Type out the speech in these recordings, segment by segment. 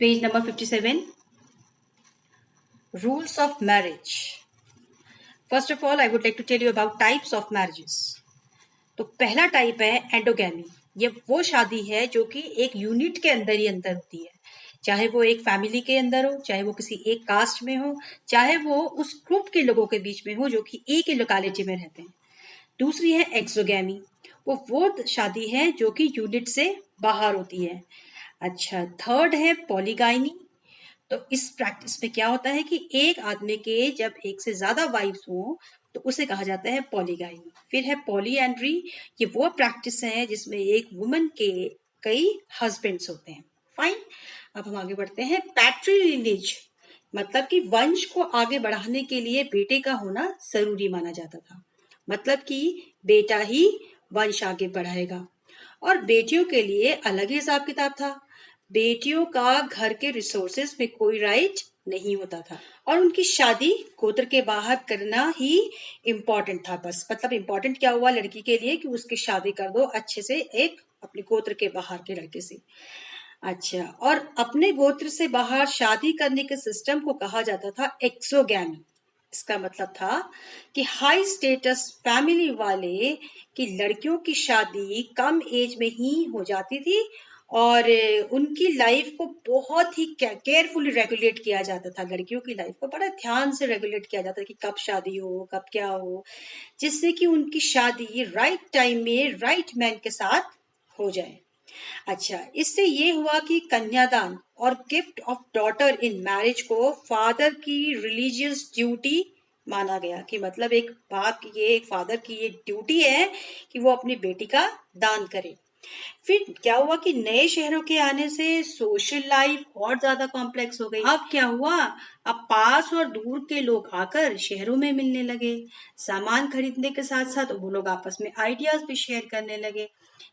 Page number 57. Rules of marriage. First of all, I would like to tell you about types of marriages. तो पहला type है endogamy. ये वो शादी है जो कि एक यूनिट के अंदर ही अंदर होती है, चाहे वो एक फैमिली के अंदर हो, चाहे वो किसी एक कास्ट में हो, चाहे वो उस ग्रुप के लोगों के बीच में हो जो कि एक ही लोकेलिटी में रहते हैं. दूसरी है एक्सोगैमी. वो शादी है जो कि यूनिट से बाहर होती है. अच्छा, थर्ड है पॉलीगाइनी. तो इस प्रैक्टिस में क्या होता है कि एक आदमी के जब एक से ज्यादा वाइफ्स हो तो उसे कहा जाता है पॉलीगाइनी. फिर है पॉलीएंड्री. ये वो प्रैक्टिस है जिसमें एक वुमन के कई हस्बैंड्स होते हैं. फाइन. अब हम आगे बढ़ते हैं. पैट्रिलिनेज मतलब कि वंश को आगे बढ़ाने के लिए बेटे का होना जरूरी माना जाता था. मतलब कि बेटा ही वंश आगे बढ़ाएगा. और बेटियों के लिए अलग ही हिसाब किताब था. बेटियों का घर के रिसोर्सेज में कोई राइट नहीं होता था और उनकी शादी गोत्र के बाहर करना ही इम्पोर्टेंट था. बस मतलब इम्पोर्टेंट क्या हुआ लड़की के लिए कि उसकी शादी कर दो अच्छे से एक अपने गोत्र के बाहर के लड़के से. अच्छा, और अपने गोत्र से बाहर शादी करने के सिस्टम को कहा जाता था एक्सोगैमी. इसका मतलब था कि हाई स्टेटस फैमिली वाले की लड़कियों की शादी कम एज में ही हो जाती थी और उनकी लाइफ को बहुत ही केयरफुली रेगुलेट किया जाता था. लड़कियों की लाइफ को बड़ा ध्यान से रेगुलेट किया जाता था कि कब शादी हो, कब क्या हो, जिससे कि उनकी शादी राइट टाइम में राइट मैन के साथ हो जाए. अच्छा, इससे ये हुआ कि कन्यादान और gift of daughter in marriage को फादर की रिलीजियस ड्यूटी माना गया. कि मतलब एक बाप की, ये एक फादर की ये ड्यूटी है कि वो अपनी बेटी का दान करे. फिर क्या हुआ कि नए शहरों के आने से सोशल लाइफ और ज्यादा कॉम्प्लेक्स हो गई. अब क्या हुआ, अब पास और दूर के लोग आकर शहरों में मिलने लगे. सामान खरीदने के साथ साथ वो लोग आपस में आइडियाज भी शेयर करने लगे.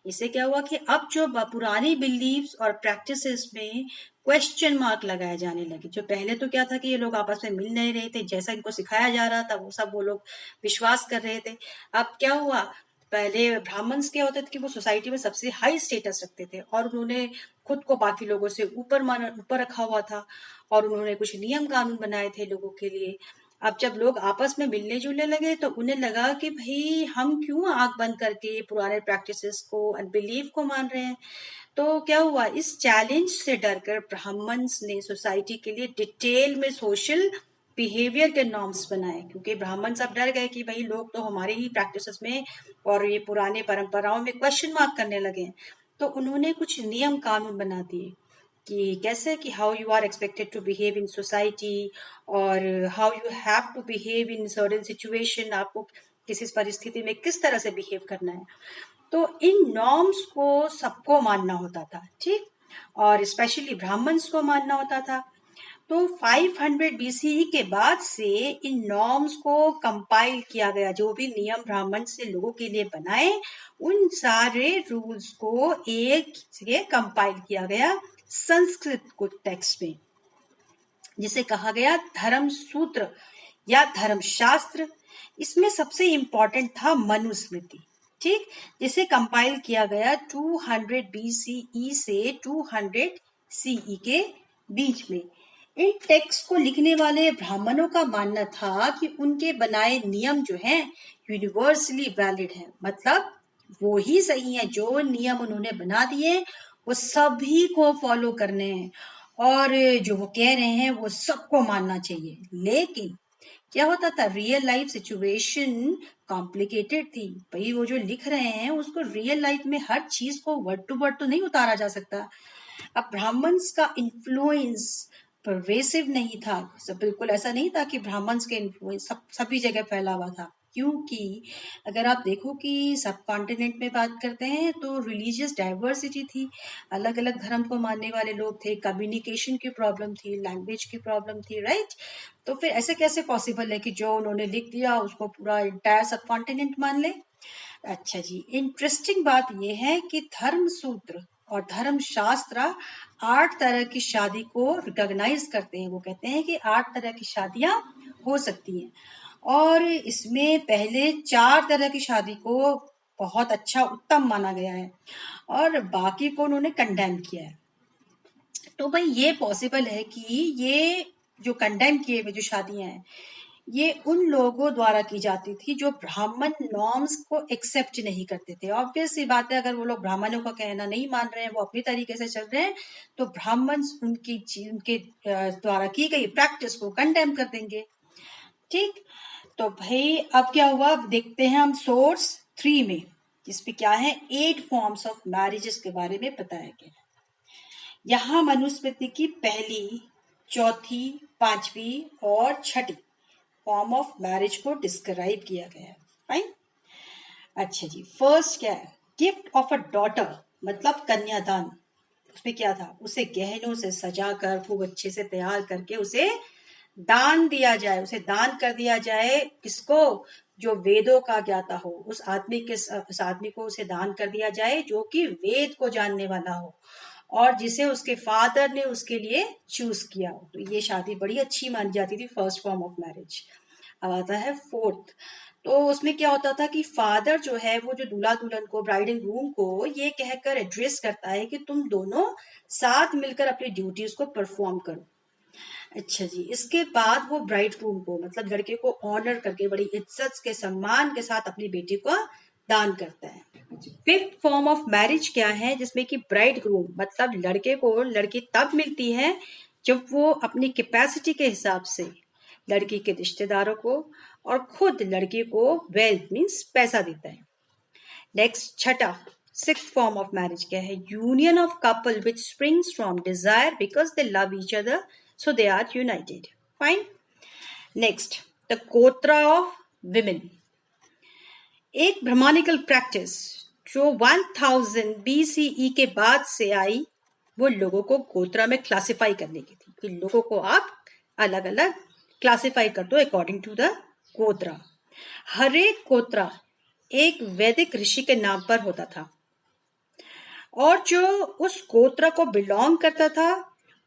इससे क्या हुआ कि अब जो पुरानी बिलीव्स और प्रैक्टिसेस में क्वेश्चन मार्क लगाए जाने लगे. जो पहले तो क्या था कि ये लोग आपस में मिल नहीं रहे थे, जैसा इनको सिखाया जा रहा था वो सब वो लोग विश्वास कर रहे थे. अब क्या हुआ, पहले ब्राह्मण्स क्या होते थे कि वो सोसाइटी में सबसे हाई स्टेटस रखते थे और उन्होंने खुद को बाकी लोगों से ऊपर रखा हुआ था और उन्होंने कुछ नियम कानून बनाए थे लोगों के लिए. अब जब लोग आपस में मिलने जुलने लगे तो उन्हें लगा कि भाई हम क्यों आंख बंद करके पुराने प्रैक्टिसेस को अनबिलीव को मान रहे हैं. तो क्या हुआ, इस चैलेंज से डरकर ब्राह्मण्स ने सोसाइटी के लिए डिटेल में सोशल बिहेवियर के नॉर्म्स बनाए. क्योंकि ब्राह्मण सब डर गए कि भाई लोग तो हमारे ही प्रैक्टिसेस में और ये पुराने परंपराओं में क्वेश्चन मार्क करने लगे. तो उन्होंने कुछ नियम कानून बना दिए कि कैसे, कि how you are expected to behave in society और how you have to behave in certain situation. आपको किसी परिस्थिति में किस तरह से बिहेव करना है. तो इन नॉर्म्स को सबको मानना होता था. ठीक, और स्पेशली ब्राह्मण्स को मानना होता था. तो 500 BCE के बाद से इन नॉर्म्स को कंपाइल किया गया. जो भी नियम ब्राह्मण से लोगों के लिए बनाए उन सारे रूल्स को एक से कंपाइल किया गया संस्कृत को टेक्स्ट में, जिसे कहा गया धर्म सूत्र या धर्मशास्त्र. इसमें सबसे इंपॉर्टेंट था मनुस्मृति. ठीक, जिसे कंपाइल किया गया 200 BCE से 200 CE के बीच में. इन टेक्स्ट को लिखने वाले ब्राह्मणों का मानना था कि उनके बनाए नियम जो हैं यूनिवर्सली वैलिड है. मतलब वो ही सही है, जो नियम उन्होंने बना दिए वो सभी को फॉलो करने हैं और जो वो कह रहे हैं वो सबको मानना चाहिए. लेकिन क्या होता था, रियल लाइफ सिचुएशन कॉम्प्लिकेटेड थी. भाई वो जो लिख रहे हैं उसको रियल लाइफ में हर चीज को वर्ड टू वर्ड तो नहीं उतारा जा सकता. अब ब्राह्मण्स का इन्फ्लुएंस परवेसिव नहीं था. सब बिल्कुल ऐसा नहीं था कि ब्राह्मण्स के इन्फ्लुएंस सभी जगह फैला हुआ था. क्योंकि अगर आप देखो कि सब कॉन्टिनेंट में बात करते हैं तो रिलीजियस डाइवर्सिटी थी. अलग अलग धर्म को मानने वाले लोग थे, कम्युनिकेशन की प्रॉब्लम थी, लैंग्वेज की प्रॉब्लम थी. राइट, तो फिर ऐसे कैसे पॉसिबल है कि जो उन्होंने लिख दिया उसको पूरा इंटायर सब कॉन्टिनेंट मान ले. अच्छा जी, इंटरेस्टिंग बात यह है कि धर्म सूत्र और धर्म शास्त्र 8 तरह की शादी को रिकॉग्नाइज करते हैं. वो कहते हैं कि 8 तरह की शादियां हो सकती हैं और इसमें पहले 4 तरह की शादी को बहुत अच्छा उत्तम माना गया है और बाकी को उन्होंने कंडेम किया है. तो भाई ये पॉसिबल है कि ये जो कंडेम किए हुए जो शादियां हैं ये उन लोगों द्वारा की जाती थी जो ब्राह्मण नॉर्म्स को एक्सेप्ट नहीं करते थे। ऑब्वियस सी बात है, अगर वो लोग ब्राह्मणों का कहना नहीं मान रहे हैं, वो अपनी तरीके से चल रहे हैं, तो ब्राह्मण उनके द्वारा की गई प्रैक्टिस को कंडेम कर देंगे। ठीक, तो भाई अब क्या हुआ, अब देखते हैं हम सोर्स 3 में, जिसमें क्या है 8 फॉर्म्स ऑफ मैरिजेस के बारे में बताया गया है। यहाँ मनुस्मृति की पहली, चौथी, पांचवी और छठी फॉर्म ऑफ मैरिज को डिस्क्राइब किया गया है। फाइन। अच्छा जी, फर्स्ट क्या है, गिफ्ट ऑफ अ डॉटर, मतलब कन्यादान। उसमें क्या था, उसे गहनों से सजाकर खूब अच्छे से तैयार करके उसे दान दिया जाए, उसे दान कर दिया जाए। किसको, जो वेदों का ज्ञाता हो, उस आदमी को उसे दान कर दिया जाए जो कि वेद को जानने वाला हो और जिसे उसके फादर ने उसके लिए चूज किया हो। तो ये शादी बड़ी अच्छी मानी जाती थी, फर्स्ट फॉर्म ऑफ मैरिज। अब आता है फोर्थ। तो उसमें क्या होता था कि फादर जो है वो जो दूल्हा दुल्हन को, ब्राइड एंड ग्रूम को ये कहकर एड्रेस करता है कि तुम दोनों साथ मिलकर अपनी ड्यूटीज को परफॉर्म करो। अच्छा जी, इसके बाद वो ब्राइड ग्रूम को, मतलब लड़के को ऑनर करके बड़ी इज्जत के सम्मान के साथ अपनी बेटी को दान करता है। फिफ्थ फॉर्म ऑफ मैरिज क्या है, जिसमें कि ब्राइड ग्रूम, मतलब लड़के को लड़की तब मिलती है जब वो अपनी कैपेसिटी के हिसाब से लड़की के रिश्तेदारों को और खुद लड़की को वेल्थ मीन्स पैसा देता है। नेक्स्ट छठा, सिक्स्थ फॉर्म ऑफ मैरिज क्या है, union of couple which springs from desire because they love each other so they are united. Fine. Next, the gotra of women, एक ब्राह्मणिकल प्रैक्टिस जो 1000 BCE के बाद से आई, वो लोगों को गोत्रा में क्लासिफाई करने की थी कि लोगों को आप अलग अलग क्लासिफाई कर दो अकॉर्डिंग टू द गोत्रा। हर एक गोत्रा एक वैदिक ऋषि के नाम पर होता था और जो उस गोत्र को बिलोंग करता था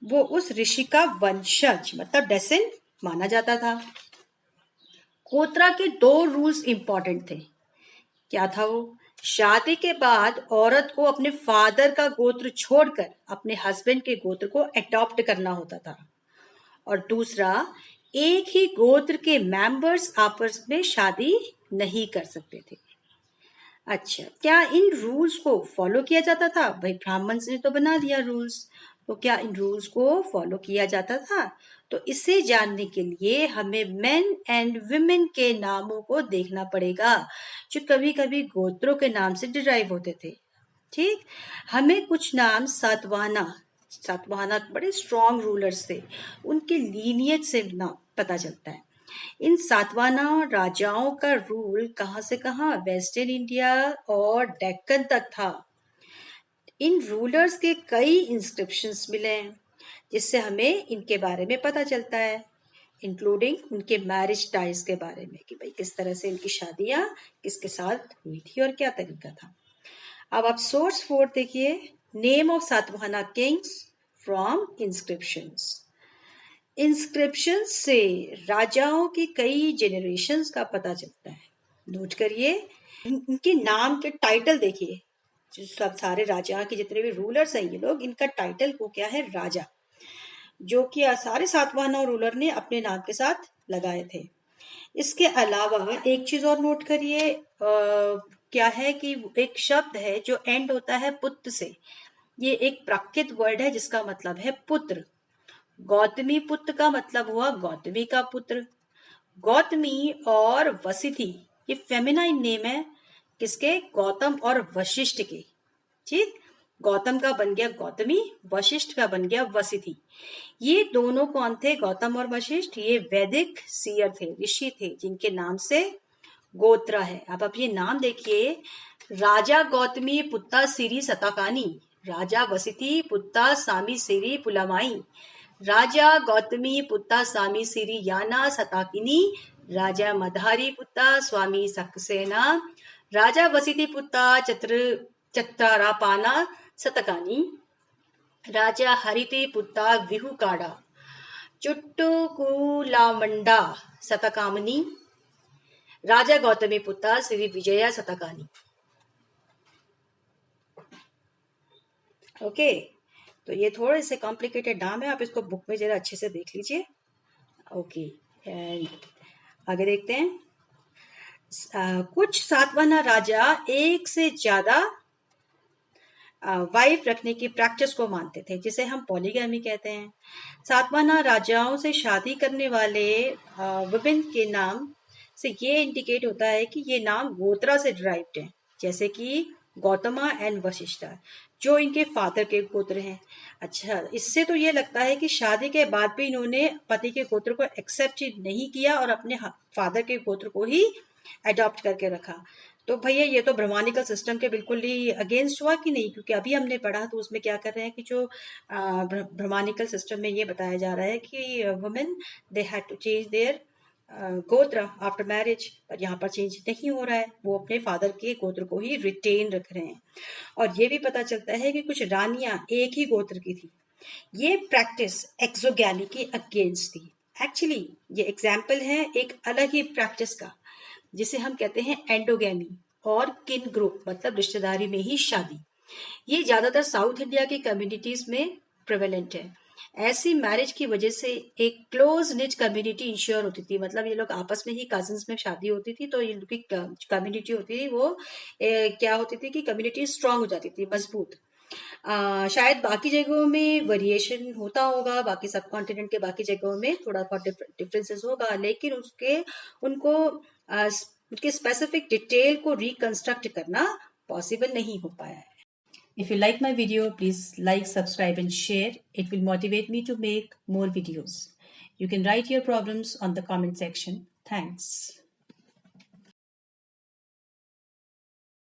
वो उस ऋषि का वंशज मतलब डेसेंट माना जाता था। गोत्रा के 2 रूल्स इंपॉर्टेंट थे। क्या था वो, शादी के बाद औरत को अपने फादर का गोत्र छोड़कर अपने हस्बैंड के गोत्र को अडॉप्ट करना होता था और दूसरा, एक ही गोत्र के मेंबर्स आपस में शादी नहीं कर सकते थे। अच्छा, क्या इन रूल्स को फॉलो किया जाता था? भाई ब्राह्मण ने तो बना दिया रूल्स, तो क्या इन रूल्स को फॉलो किया जाता था? तो इसे जानने के लिए हमें मेन एंड वुमेन के नामों को देखना पड़ेगा जो कभी कभी गोत्रों के नाम से डिराइव होते थे। ठीक, हमें कुछ नाम सातवाहना बड़े स्ट्रॉन्ग रूलर्स थे, उनके लीनियज से ना पता चलता है। इन सातवाहना राजाओं का रूल कहां से कहां, वेस्टर्न इंडिया और डेक्कन तक था। इन रूलर्स के कई इंस्क्रिप्शंस मिले हैं जिससे हमें इनके बारे में पता चलता है, इंक्लूडिंग उनके मैरिज टाइज के बारे में कि भाई किस तरह से इनकी शादियां किसके साथ हुई थी और क्या तरीका था। अब आप सोर्स 4 देखिए, name of Satavahana Kings from inscriptions. Inscription से राजाओं की कई जेनरेशंस का पता चलता है। नोट करिए, इनके नाम के टाइटल देखिए, जो सब सारे राजा के जितने भी रूलर्स हैं ये लोग, इनका टाइटल को क्या है, राजा, जो कि सारे सातवाहनों रूलर ने अपने नाम के साथ लगाए थे। इसके अलावा एक चीज और नोट करिए, क्या है कि एक शब्द है जो एंड होता है पुत्र से। ये एक प्राकृत वर्ड है जिसका मतलब है पुत्र। गौतमी पुत्र का मतलब हुआ गौतमी का पुत्र। गौतमी और वसिथि ये फेमिनाइन नेम है किसके, गौतम और वशिष्ठ के। ठीक, गौतम का बन गया गौतमी, वशिष्ठ का बन गया वसिथि। ये दोनों कौन थे, गौतम और वशिष्ठ? ये वैदिक सीयर थे, ऋषि थे जिनके नाम से गोत्रा है। अब आप ये नाम देखिए, राजा गौतमी पुत्ता सिरी सताकानी, राजा वसिथि पुत्ता सामी सिरी पुलामाई, राजा गौतमी पुत्ता स्वामी सिरी याना सताकिनी, राजा मधारी पुत्ता स्वामी सक्सेना, राजा वसिथि पुत्ता चत्रारापाना सतकानी, राजा हरिति पुत्ता विहुकाड़ा, चुट्टुकुलामंडा सतकामनी, राजा गौतमी पुत्ता श्री विजया सतकानी। ओके, तो ये थोड़े से कॉम्प्लिकेटेड नाम है, आप इसको बुक में जरा अच्छे से देख लीजिए। ओके, एंड आगे देखते हैं। कुछ सातवाहन राजा एक से ज्यादा वाइफ रखने की प्रैक्टिस को मानते थे, जिसे हम पॉलीगैमी कहते हैं। सातवाहन राजाओं से शादी करने वाले वुमेन के नाम से ये इंडिकेट होता है कि ये नाम गोत्रा से डिराइव्ड है, जैसे कि गौतमा एंड वशिष्ठा, जो इनके फादर के गोत्र हैं। अच्छा, इससे तो ये लगता है कि शादी के बाद भी इन्होंने पति के गोत्र को एक्सेप्ट नहीं किया और अपने फादर के गोत्र को ही अडॉप्ट करके रखा। तो भैया ये तो ब्रह्मानिकल सिस्टम के बिल्कुल ही अगेंस्ट हुआ कि नहीं? क्योंकि अभी हमने पढ़ा तो उसमें क्या कर रहे हैं कि जो ब्रह्मानिकल सिस्टम में ये बताया जा रहा है कि women they had to change their gotra after marriage, पर यहाँ पर चेंज नहीं हो रहा है, वो अपने फादर के गोत्र को ही रिटेन रख रहे हैं। और ये भी पता चलता है कि कुछ रानियां एक ही गोत्र की थी। ये प्रैक्टिस एक्सोगैमी के अगेंस्ट थी। एक्चुअली ये एग्जाम्पल है एक अलग ही प्रैक्टिस का, जिसे हम कहते हैं एंडोगैमी और किन ग्रुप, मतलब रिश्तेदारी में ही शादी। ये ज्यादातर साउथ इंडिया की कम्युनिटीज में प्रेवेलेंट है। ऐसी मैरिज की वजह से एक क्लोज निट कम्युनिटी इंश्योर होती थी, मतलब ये लोग आपस में ही कजिन्स में शादी होती थी, तो ये लोग की कम्युनिटी होती थी वो क्या होती थी कि कम्युनिटी स्ट्रांग हो जाती थी, मजबूत। शायद बाकी जगहों में वेरिएशन होता होगा, बाकी सब कॉन्टिनेंट के बाकी जगहों में थोड़ा बहुत डिफरेंसेस होगा, लेकिन उनको उनके स्पेसिफिक डिटेल को रिकंस्ट्रक्ट करना पॉसिबल नहीं हो पाया है। If you like my video, please like, subscribe and share. It will motivate me to make more videos. You can write your problems on the comment section. Thanks.